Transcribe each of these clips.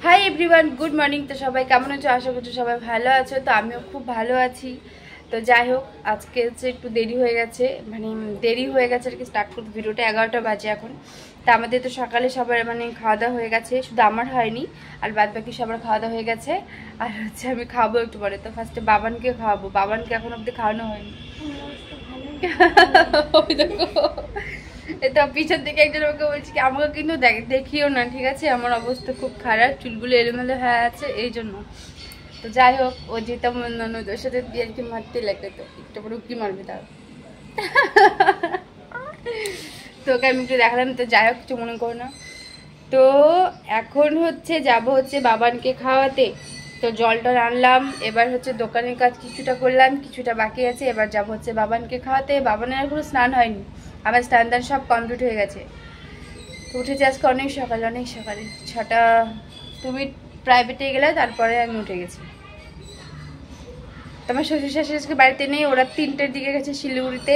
Hi everyone, good morning. তো সবাই কেমন আছো? আশা করছি সবাই ভালো আছো। তো আমিও খুব ভালো আছি। তো যাই হোক, আজকে হচ্ছে একটু দেরি হয়ে গেছে, আর কি স্টার্ট করতে। ভিডিওটা 11টা বাজে এখন। তা আমাদের তো সকালে সবার খাওয়া দাওয়া হয়ে গেছে, শুধু আমার হয়নি, আর বাদ বাকি সবার খাওয়া দাওয়া হয়ে গেছে। আর হচ্ছে আমি খাবো একটু পরে। তো ফার্স্টে বাবানকে খাওয়াবো, বাবানকে এখন অব্দি খাওয়ানো হয়নি। এটা পিছন থেকে একজন আমাকে বলছে কি, আমাকে কিন্তু দেখিও না, ঠিক আছে? আমার অবস্থা খুব খারাপ, চুলগুলো এলোমেলো হয়ে আছে এই জন্য। তো যাই হোক, ও যেতাম ওর সাথে দিয়ে আর কি মারতে লাগে, তো একটু পরে কি মারবে তার। তো ওকে আমি একটু দেখালাম। তো যাই হোক, কিছু মনে করো না। তো এখন হচ্ছে হচ্ছে বাবানকে খাওয়াতে। তো জলটা আনলাম, এবার হচ্ছে দোকানের কাজ কিছুটা করলাম, কিছুটা বাকি আছে। এবার যাবো হচ্ছে বাবানকে খাওয়াতে। বাবানের এখনো স্নান হয়নি, আমার স্নান দান সব কমপ্লিট হয়ে গেছে। তো উঠেছি আজকে অনেক সকালে 6টা। তুমি প্রাইভেটে গেলে, তারপরে আমি উঠে গেছি। তোমার শ্বশুর শাশুড়ি আজকে বাড়িতে নেই, ওরা 3টের দিকে গেছে শিলিগুড়িতে।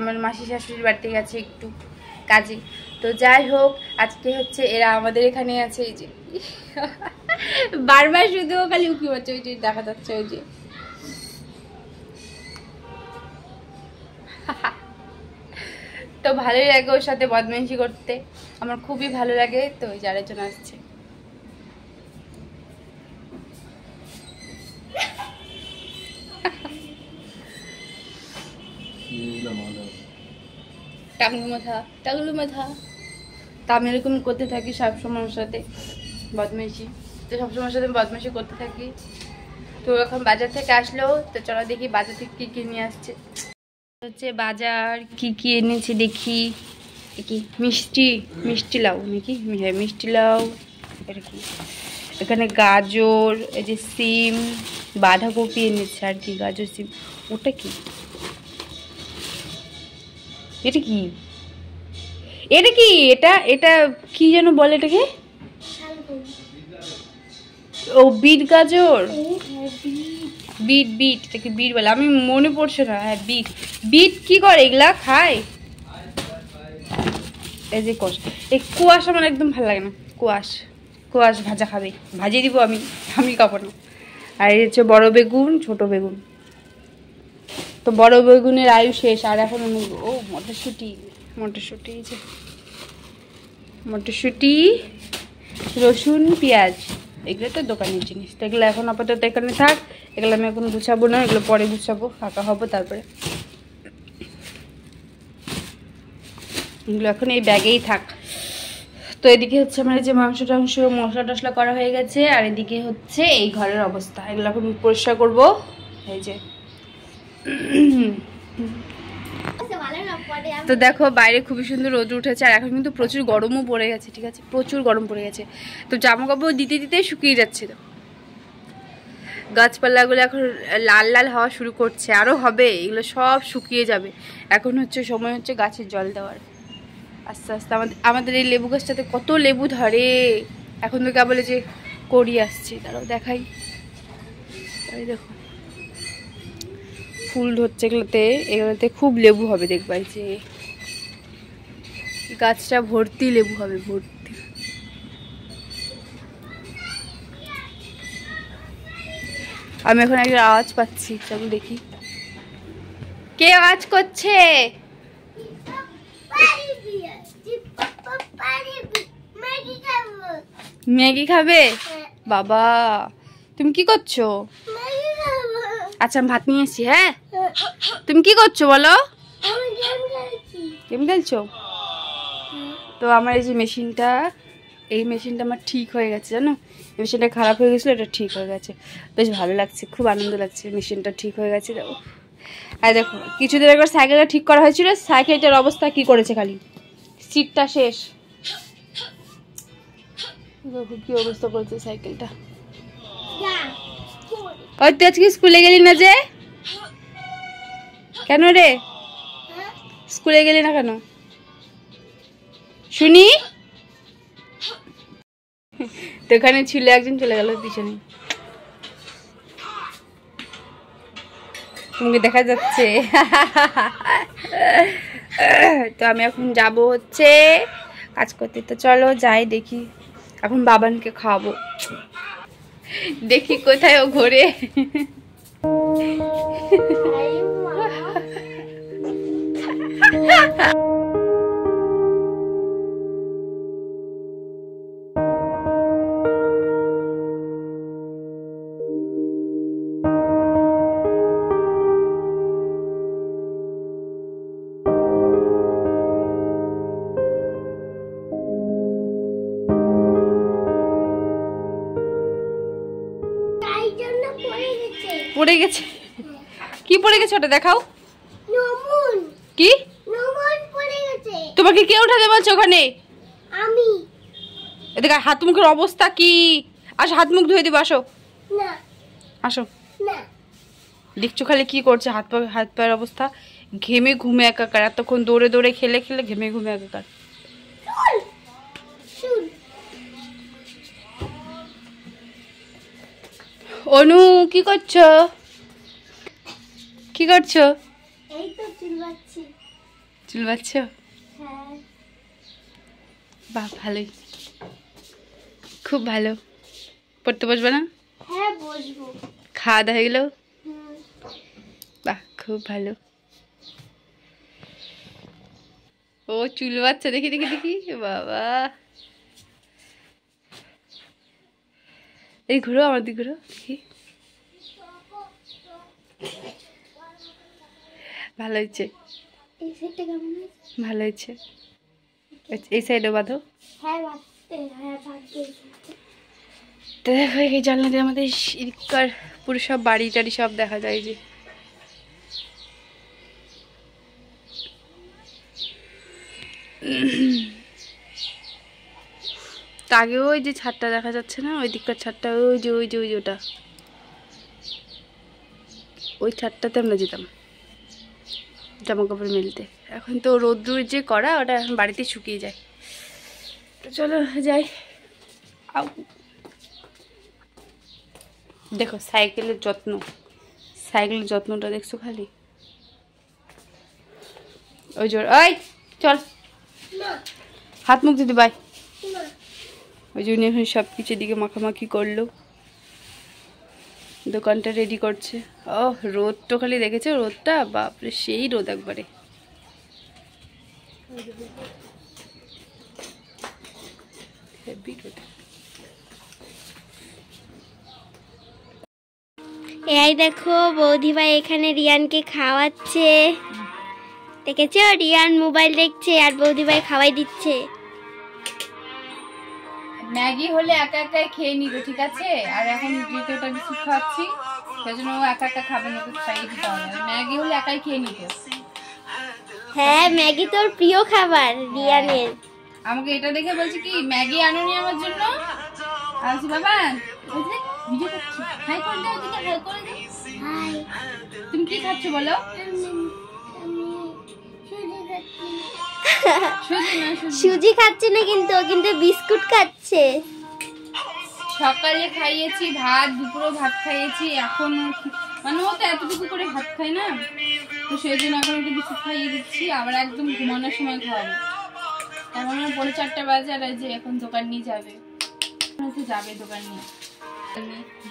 আমার মাসি শাশুড়ির বাড়িতে গেছে একটু কাজে। তো যাই হোক, আজকে হচ্ছে এরা আমাদের এখানে আছে। এই যে বারবার শুধু খালি উকি হচ্ছে, ওই যে দেখা যাচ্ছে ওই যে। তো ভালোই লাগে ওর সাথে বদমাইশি করতে, আমার খুবই ভালো লাগে। তো ওই যার জন্য আসছে। টাগলু মাথা। তা আমি এরকম করতে থাকি সবসময় ওর সাথে বদমাইশি। তো সবসময় সাথে বদমাইশি করতে থাকি। তো এখন বাজার থেকে আসলো, তো চলো দেখি বাজার থেকে কি কি নিয়ে আসছে। হচ্ছে বাজার কি কি এনেছে দেখি। কি মিষ্টি লাউ নাকি? হ্যাঁ, মিষ্টি লাউ। এটা কি? এখানে গাজর, এই যে সিম, বাঁধাকপি এনেছে আর কি। গাজর, সিম। ওটা কি? এটা কি? এটা এটা কি যেন বলে এটাকে? ও বিট গাজর, বিট এটাকে বিট বলে, আমি মনে পড়ছে না। হ্যাঁ, বিট কি করে এগুলা খায়? এই যে এই কুয়াশ আমার একদম ভালো লাগে না। কুয়াশ ভাজা খাবে, ভাজিয়ে দিব আমি খাবো না। আর এই হচ্ছে বড় বেগুন, ছোট বেগুন। তো বড় বেগুনের আয়ু শেষ, আর এখন ও মটরশুঁটি, রসুন, পেঁয়াজ। এগুলো তো দোকানের জিনিস। তো এগুলো এখন আপাতত এখানে থাক, এগুলো আমি এখন গুছাবো না, এগুলো পরে গুছাবো, ফাঁকা হবো তারপরে। এগুলো এখন এই ব্যাগেই থাক। তো এদিকে হচ্ছে আমার যে মাংস টাংস মশলা টশলা করা হয়ে গেছে, আর এদিকে হচ্ছে এই ঘরের অবস্থা। এগুলো এখন পরিষ্কার করবো। এই যে তো দেখো, বাইরে খুবই সুন্দর রোদ উঠেছে, আর এখন কিন্তু প্রচুর গরমও পড়ে গেছে, ঠিক আছে? প্রচুর গরম পড়ে গেছে। তো জামা কাপড় দিতে শুকিয়ে যাচ্ছে। গাছপালাগুলো এখন লাল হওয়া শুরু করছে, আরও হবে, এগুলো সব শুকিয়ে যাবে। এখন হচ্ছে সময় হচ্ছে গাছের জল দেওয়ার। আস্তে আস্তে আমাদের এই লেবু গাছটাতে কত লেবু ধরে। এখন তো কেবল যে করি আসছে, তারাও দেখাই। এই দেখো ফুল ধরছে এগুলোতে খুব লেবু হবে, দেখবাই যে গাছটা ভর্তি লেবু হবে, ভর্তি। আমি এখন একটা আওয়াজ পাচ্ছি, চলো দেখি কে আওয়াজ করছে। ম্যাগি খাবে? বাবা, তুমি কি করছো? আচ্ছা, আমি ভাত নিয়ে এসছি। হ্যাঁ, তুমি কি করছো বলো? গেম খেলছো? তো আমার এই যে মেশিনটা আমার ঠিক হয়ে গেছে, জানো? এই মেশিনটা খারাপ হয়ে গেছিলো, এটা ঠিক হয়ে গেছে। বেশ ভালো লাগছে, খুব আনন্দ লাগছে, মেশিনটা ঠিক হয়ে গেছে। দেখো, আর দেখো, কিছুদিন একবার সাইকেলটা ঠিক করা হয়েছিল, সাইকেলটার অবস্থা কি করেছে, খালি সিটটা শেষ। দেখো কি অবস্থা করেছে সাইকেলটা। ওই তুই আজকে স্কুলে গেলি না যে? কেন রে স্কুলে গেলি না কেন শুনি? তো এখানে ছিল একজন, চলে গেল পিছনে। তোমাকে দেখা যাচ্ছে। তো আমি এখন যাব হচ্ছে কাজ করতে। তো চলো যাই দেখি এখন বাবানকে খাওয়াবো, দেখি কোথায় ও ঘোরে। পড়ে গেছে? কি পড়ে গেছে ওটা দেখাও। কি তোমাকে কে উঠাতে বলছে ওখানে? আমি। এদিকে হাত মুখের অবস্থা কি? আসো হাত মুখ ধুয়ে দিবো, আসো আসো। দেখছো খালি কি করছে, হাত পায়ের অবস্থা ঘেমে ঘুমে একাকার। এতক্ষণ দৌড়ে দৌড়ে খেলে খেলে ঘেমে ঘুমে একাকার। অনু কি করছো? কি করছো? এই তো চুল বাঁধছি। চুল বাঁধছো? হ্যাঁ। বাহ ভালোই, খুব ভালো। পড়তে বসবে না? হ্যাঁ বসবো। খাওয়া দাওয়া হয়ে গেল? বাহ খুব ভালো। ও চুল বাচ্চা, দেখি দেখি দেখি, বাবা এই ঘুরো, আমার দিকে ঘুরো দেখি। ভালো হয়েছে, এই সাইডটা কেমন হয়েছে? ভালো হয়েছে। এই সাইডে বাঁধো। হ্যাঁ বাঁধতে, হ্যাঁ বাঁধতে। তো দেখো এই জানলা দিয়ে আমাদের এদিককার পুরো সব বাড়ি টাড়ি সব দেখা যায়। যে আগে ওই যে ছাদটা দেখা যাচ্ছে না, ওই দিককার ছাদটা, ওই যে ওই যে ওই যে ওটা, ওই ছাদটাতে আমরা যেতাম জামা কাপড় মেলতে। এখন তো রোদ্দুর যে করা, ওটা এখন বাড়িতে শুকিয়ে যায়। তো চলো যাই। দেখো সাইকেলের যত্ন, সাইকেলের যত্নটা দেখছো খালি। ওই জোর, ওই চল হাত মুখ দিদি বাই। ওই জন্য এখন সব কিছু দিকে মাখামাখি করলো, দোকানটা রেডি করছে। ও রোদটা খালি দেখেছো, রোদটা বাপরে সেই রোদ একবারে। হেভি রোদ। এই দেখো বৌদিভাই এখানে রিয়ানকে খাওয়াচ্ছে, দেখেছো? রিয়ান মোবাইল দেখছে আর বৌদিভাই খাওয়াই দিচ্ছে। ম্যাগি হলে একা একাই খেয়ে নিত, ঠিক আছে? আর এখন যেহেতু ওটা বিস্কুট খাওয়াচ্ছি, সেই জন্য ও একা একা খাবে না, ওকে খাইয়ে দিতে হবে। ম্যাগি হলে একাই খেয়ে নিত। হ্যাঁ ম্যাগি তোর প্রিয় খাবার রিয়ানের। আমাকে এটা দেখে বলছে কি ম্যাগি আনোনি আমার জন্য? আছি বাবা ভিডিও করছি, হাই করে দাও, ওদিকে হাই করে দাও। হাই। তুমি কি খাচ্ছ বলো? সুজি খাচ্ছে না কিন্তু, ও কিন্তু বিস্কুট খাচ্ছে। সকালে খাইয়েছি ভাত, দুপুরে ভাত খাইয়েছি, এখন মানে ও তো এতটুকু করে ভাত খায় না, তো সেই জন্য এখন একটু বিস্কুট খাইয়ে দিচ্ছি। আবার একদম ঘুমানোর সময় খাওয়াবো। এখন 4:30 বাজে, আর যে এখন দোকান নিয়ে যাবে, যাবে দোকান নিয়ে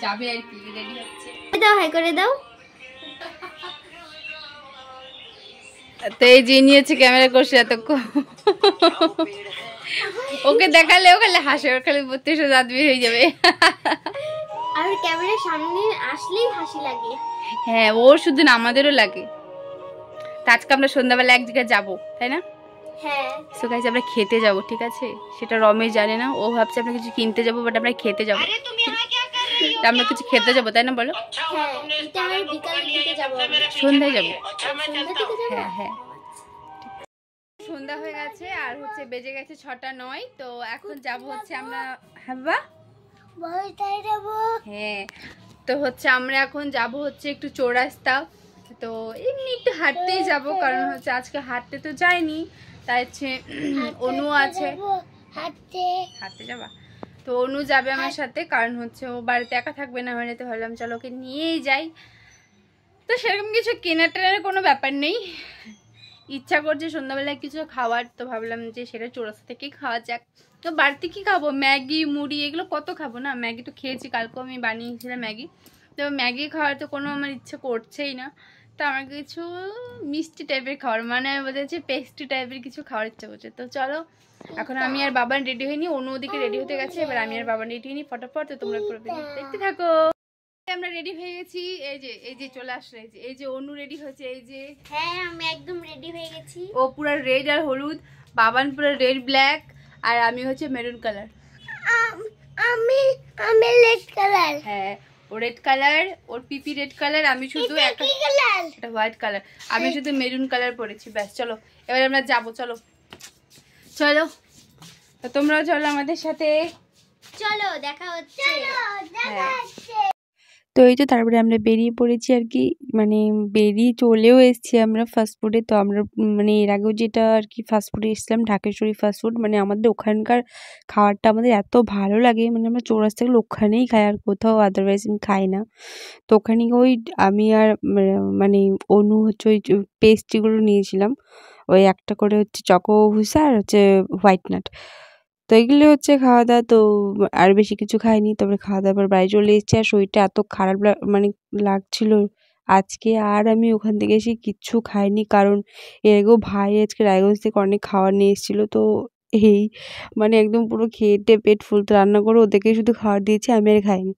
যাবে আর কি, রেডি হচ্ছে। দাও হাই করে দাও। তো এই যে নিয়েছে ক্যামেরা করছে এতক্ষণ, ওকে দেখালে ও খালি হাসে, ওর খালি 32 দাঁত বের হয়ে যাবে। আর ক্যামেরার সামনে আসলেই হাসি লাগে। হ্যাঁ ওর শুধু না, আমাদেরও লাগে। তো আজকে আমরা সন্ধ্যাবেলা এক জায়গায় যাবো, তাই না? হ্যাঁ। সো গাইস আমরা খেতে যাব, ঠিক আছে? সেটা রমেশ জানে না, ও ভাবছে আমরা কিছু কিনতে যাবো, বাট আমরা খেতে যাবো। আমরা কিছু খেতে যাবো, তাই না বলো? হ্যাঁ এটা আমরা বিকালের দিকে যাব, সন্ধ্যায় যাবো। সন্ধ্যা থেকে যাব। হ্যাঁ হ্যাঁ সন্ধ্যা হয়ে গেছে, আর হচ্ছে বেজে গেছে 6:09। তো এখন যাব হচ্ছে আমরা, হ্যাঁ বাবা বলতাই যাব। হ্যাঁ তো হচ্ছে আমরা এখন যাব হচ্ছে একটু চৌরাস্তা। তো এমনি একটু হাঁটতেই যাব, কারণ হচ্ছে আজকে হাঁটতে তো যাইনি, তাই হচ্ছে অনু আছে। হাঁটতে যাবা? তো অনু যাবে আমার সাথে, কারণ হচ্ছে ও বাড়িতে একা থাকবে না, বাড়িতে ভাবলাম চলো ওকে নিয়েই যাই। তো সেরকম কিছু কেনার টেনার কোনো ব্যাপার নেই, ইচ্ছা করছে সন্ধ্যাবেলায় কিছু খাওয়ার, তো ভাবলাম যে সেটা চৌরাস্তা থেকেই খাওয়া যাক। তো বাড়িতে কি খাবো, ম্যাগি মুড়ি এগুলো কত খাবো না। ম্যাগি তো খেয়েছি, কালকেও আমি বানিয়েছিলাম ম্যাগি। তো ম্যাগি খাওয়ার তো কোনো আমার ইচ্ছে করছেই না। তো আমার কিছু মিষ্টি টাইপের খাওয়ার, মানে বোঝা যাচ্ছে পেস্ট্রি টাইপের কিছু খাওয়ার ইচ্ছা করছে। তো চলো, এখন আমি আর বাবান রেডি হইনি, অন্য ওদিকে রেডি হতে গেছে, এবার আমি আর বাবান রেডি হইনি ফটাফট। তো তোমরা পুরো দেখতে থাকো। আমরা রেডি হয়ে গেছি, এই যে চলে আসলো, এই যে অনু রেডি হয়েছে, এই যে হ্যাঁ আমি একদম রেডি হয়ে গেছি। ও পুরো রেড আর হলুদ, বাবান পুরো রেড ব্ল্যাক, আর আমি হচ্ছে মেরুন কালার। আমি আমি রেড কালার। হ্যাঁ ও রেড কালার, ওর পিপি রেড কালার, আমি শুধু একটা হোয়াইট কালার, আমি শুধু মেরুন কালার পরেছি, ব্যাস। চলো এবার আমরা যাবো, চলো চলো। তো তোমরাও চলো আমাদের সাথে, চলো দেখা হচ্ছে। তো এই তো তারপরে আমরা বেরিয়ে পড়েছি আর কি, মানে বেরিয়ে চলেও এসেছি আমরা ফাস্টফুডে। তো আমরা মানে এর আগেও যেটা আর কি ফাস্টফুডে এসেছিলাম, ঢাকেশ্বরী ফাস্টফুড, মানে আমাদের ওখানকার খাবারটা আমাদের এত ভালো লাগে, মানে আমরা চৌরাস্তা গেলে ওখানেই খাই, আর কোথাও আদারওয়াইজ আমি খাই না। তো ওখানে ওই আমি আর মানে অনু হচ্ছে ওই পেস্ট্রিগুলো নিয়েছিলাম, ওই একটা করে হচ্ছে চকো ভুসা আর হচ্ছে হোয়াইট নাট। তো এগুলো হচ্ছে খাওয়া দাওয়া। তো আর বেশি কিছু খাইনি, তারপরে খাওয়া দাওয়ার পর বাড়ি চলে এসেছি। আর শরীরটা এত খারাপ মানে লাগছিল আজকে, আর আমি ওখান থেকে এসে কিচ্ছু খাইনি, কারণ এর আগেও ভাই আজকে রায়গঞ্জ থেকে অনেক খাবার নিয়ে এসেছিলো। তো এই মানে একদম পুরো খেয়ে টেয়ে পেট ফুল, তো রান্না করে ওদেরকে শুধু খাবার দিয়েছি, আমি আর খাইনি।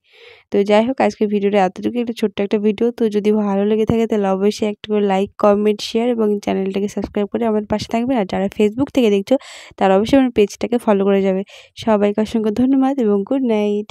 তো যাই হোক, আজকের ভিডিওটা এতটুকু, একটা ছোট্ট একটা ভিডিও। তো যদি ভালো লেগে থাকে তাহলে অবশ্যই একটা করে লাইক কমেন্ট শেয়ার এবং চ্যানেলটাকে সাবস্ক্রাইব করে আমার পাশে থাকবেন। আর যারা ফেসবুক থেকে দেখছো তারা অবশ্যই আমার পেজটাকে ফলো করে যাবে। সবাইকে অসংখ্য ধন্যবাদ এবং গুড নাইট।